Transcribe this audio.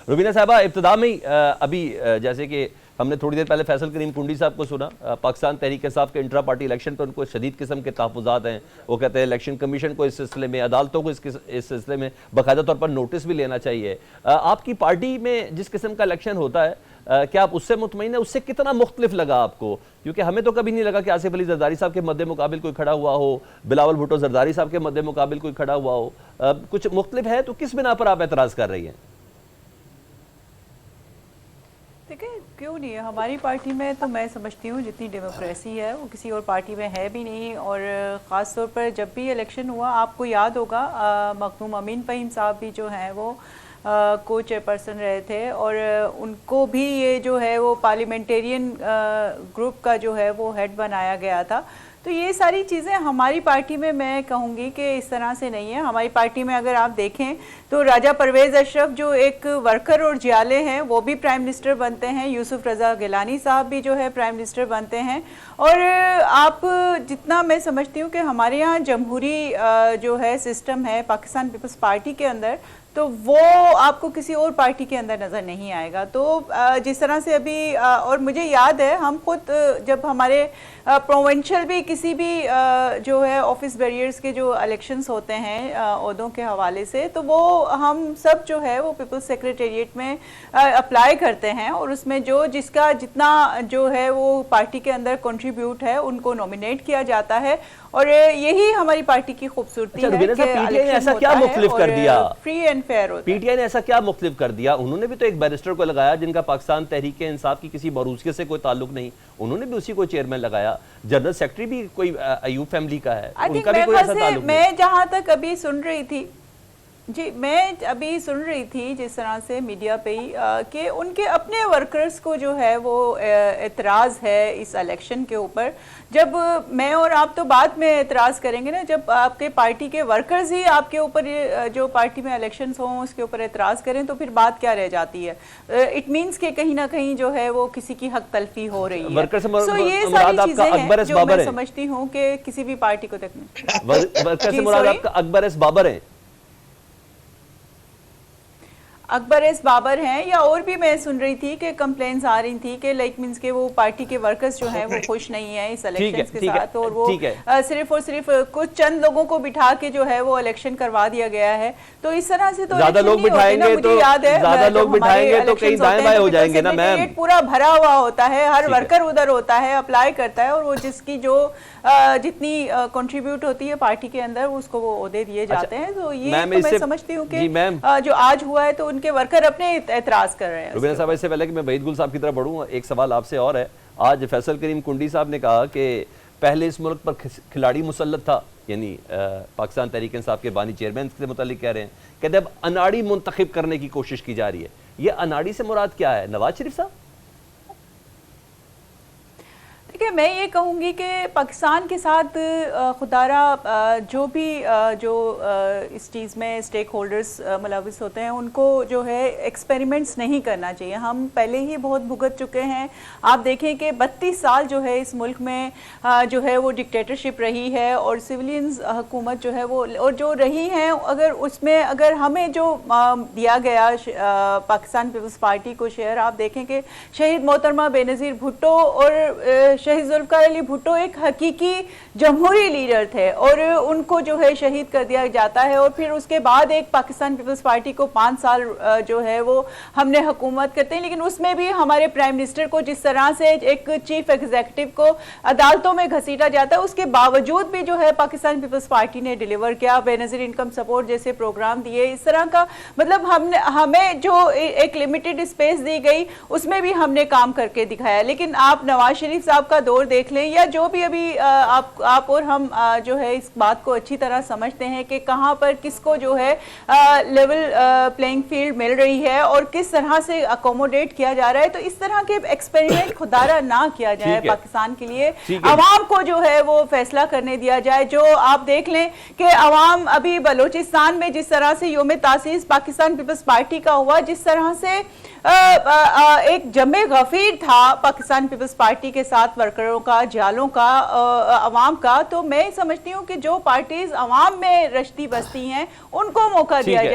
रुबीना साहबा, इब्तिदा में अभी जैसे कि हमने थोड़ी देर पहले फैसल करीम कुंडी साहब को सुना, पाकिस्तान तहरीक इंसाफ के इंट्रा पार्टी इलेक्शन पर उनको शदीद किस्म के तहफ़्फ़ुज़ात हैं। वो कहते हैं इलेक्शन कमीशन को इस सिलसिले में, अदालतों को इस सिलसिले में बाकायदा तौर पर नोटिस भी लेना चाहिए। आपकी पार्टी में जिस किस्म का इलेक्शन होता है, क्या आप उससे मुतमईन है? उससे कितना मुख्तलिफ लगा आपको? क्योंकि हमें तो कभी नहीं लगा कि आसिफ अली जरदारी साहब के मद्दे मुकाबिल कोई खड़ा हुआ हो, बिलावल भुट्टो जरदारी साहब के मद्दे मुकाबिल कोई खड़ा हुआ हो। कुछ मुख्तलिफ है तो किस बिना पर आप एतराज़ कर रही हैं? देखिए, क्यों नहीं है, हमारी पार्टी में तो मैं समझती हूँ जितनी डेमोक्रेसी है वो किसी और पार्टी में है भी नहीं। और ख़ास तौर पर जब भी इलेक्शन हुआ, आपको याद होगा मखदूम अमीन फ़हीम साहब भी जो हैं वो को चेयरपर्सन रहे थे, और उनको भी ये जो है वो पार्लियामेंटेरियन ग्रुप का जो है वो हेड बनाया गया था। तो ये सारी चीज़ें हमारी पार्टी में मैं कहूँगी कि इस तरह से नहीं है। हमारी पार्टी में अगर आप देखें तो राजा परवेज़ अशरफ जो एक वर्कर और जियाले हैं वो भी प्राइम मिनिस्टर बनते हैं, यूसुफ रज़ा गिलानी साहब भी जो है प्राइम मिनिस्टर बनते हैं। और आप जितना मैं समझती हूँ कि हमारे यहाँ जमहूरी जो है सिस्टम है पाकिस्तान पीपल्स पार्टी के अंदर, तो वो आपको किसी और पार्टी के अंदर नज़र नहीं आएगा। तो जिस तरह से अभी और मुझे याद है हम खुद जब हमारे प्रोविंशियल भी किसी भी जो है ऑफिस बैरियर्स के जो इलेक्शंस होते हैं ओहदों के हवाले से, तो वो हम सब जो है वो पीपल्स सेक्रेटेरिएट में अप्लाई करते हैं, और उसमें जो जिसका जितना जो है वो पार्टी के अंदर कंट्रीब्यूट है उनको नॉमिनेट किया जाता है। और यही हमारी पार्टी की खूबसूरती है कि पीटीआई ने ऐसा क्या मुख्तलिफ कर दिया? फ्री एंड फेयर होता है। पीटीआई ने ऐसा क्या मुख्तलिफ कर दिया? उन्होंने भी तो एक बैरिस्टर को लगाया जिनका पाकिस्तान तहरीक इंसाफ की किसी मरूज़ियत से कोई ताल्लुक नहीं, उन्होंने भी उसी को चेयरमैन लगाया। जनरल सेक्रेटरी भी कोई अयूब फैमिली का है, उनका भी कोई ऐसा ताल्लुक नहीं। मैं जहां तक अभी सुन रही थी जी, मैं अभी सुन रही थी जिस तरह से मीडिया पे ही कि उनके अपने वर्कर्स को जो है वो एतराज़ है इस इलेक्शन के ऊपर। जब मैं और आप तो बाद में एतराज़ करेंगे ना, जब आपके पार्टी के वर्कर्स ही आपके ऊपर जो पार्टी में इलेक्शंस हों उसके ऊपर एतराज़ करें तो फिर बात क्या रह जाती है? इट मीन्स कि कहीं ना कहीं जो है वो किसी की हक तलफी हो रही है। तो ये सारी चीज़ें हैं जो मैं समझती हूँ कि किसी भी पार्टी को अकबर एस बाबर है, अकबर एस बाबर हैं, या और भी मैं सुन रही थी कि कंप्लेंट्स आ रही थी कि लाइक मींस के वो पार्टी के वर्कर्स जो हैं वो खुश नहीं है इस इलेक्शंस के साथ, और वो सिर्फ और सिर्फ कुछ चंद लोगों को बिठा के जो है वो इलेक्शन करवा दिया गया है। तो इस तरह से तो ज्यादा लोग बिठाएंगे तो याद है ज्यादा लोग बिठाएंगे तो कहीं दाएं बाएं हो जाएंगे ना मैम। पूरा भरा हुआ होता है, हर वर्कर उधर होता है, अप्लाई करता है, और वो जिसकी जो जितनी कंट्रीब्यूट होती है पार्टी के अंदर उसको वो ओहदे दिए जाते हैं। तो ये मैं समझती हूँ कि जो आज हुआ है तो उनके वर्कर अपने एतराज कर रहे हैं। रुबीना साहब, इससे पहले कि मैं वहीद गुल साहब की तरफ बढ़ूँ, एक सवाल आपसे और है। आज फैसल करीम कुंडी साहब ने कहा कि पहले इस मुल्क पर खिलाड़ी मुसल्लत था, यानी पाकिस्तान तहरीक इंसाफ के बानी चेयरमैन से मुतालिक कह रहे हैं, कहते अब अनाड़ी मुंतखब करने की कोशिश की जा रही है। ये अनाड़ी से मुराद क्या है? नवाज शरीफ साहब? देखिए, मैं ये कहूँगी कि पाकिस्तान के साथ खुदारा जो भी जो इस चीज़ में स्टेक होल्डर्स मुलविस होते हैं उनको जो है एक्सपेरिमेंट्स नहीं करना चाहिए। हम पहले ही बहुत भुगत चुके हैं। आप देखें कि 32 साल जो है इस मुल्क में जो है वो डिक्टेटरशिप रही है, और सिविलियंस हुकूमत जो है वो और जो रही हैं, अगर उसमें अगर हमें जो दिया गया पाकिस्तान पीपल्स पार्टी को शेयर, आप देखें कि शहीद मोहतरमा बेनज़ीर भुट्टो और शहीद जुल्फ़िकार अली भुट्टो एक हकीकी जमहूरी लीडर थे, और उनको जो है शहीद कर दिया जाता है। और फिर उसके बाद एक पाकिस्तान पीपल्स पार्टी को 5 साल जो है वो हमने हुकूमत करते हैं, लेकिन उसमें भी हमारे प्राइम मिनिस्टर को जिस तरह से एक चीफ एग्जीक्यूटिव को अदालतों में घसीटा जाता है, उसके बावजूद भी जो है पाकिस्तान पीपल्स पार्टी ने डिलीवर किया, बेनज़ीर इनकम सपोर्ट जैसे प्रोग्राम दिए। इस तरह का मतलब हमें जो एक लिमिटेड स्पेस दी गई उसमें भी हमने काम करके दिखाया। लेकिन आप नवाज शरीफ साहब का दौर देख लें, या जो भी अभी आप और हम जो है इस बात को अच्छी तरह समझते हैं कि कहां पर किसको जो है लेवल प्लेइंग फील्ड मिल रही है और किस तरह से अकोमोडेट किया जा रहा है। तो इस तरह के एक्सपेरिमेंट खुदारा ना किया जाए पाकिस्तान के लिए। अवाम को जो है वो फैसला करने दिया जाए। जो आप देख लें कि अवाम अभी बलोचिस्तान में जिस तरह से योम तासीस पाकिस्तान पीपल्स पार्टी का हुआ, जिस तरह से एक जमे गफीर था पाकिस्तान पीपल्स पार्टी के साथ वर्करों का, जालों का, अवाम का, तो मैं समझती हूँ कि जो पार्टीज अवाम में रचती बसती हैं उनको मौका दिया जाए।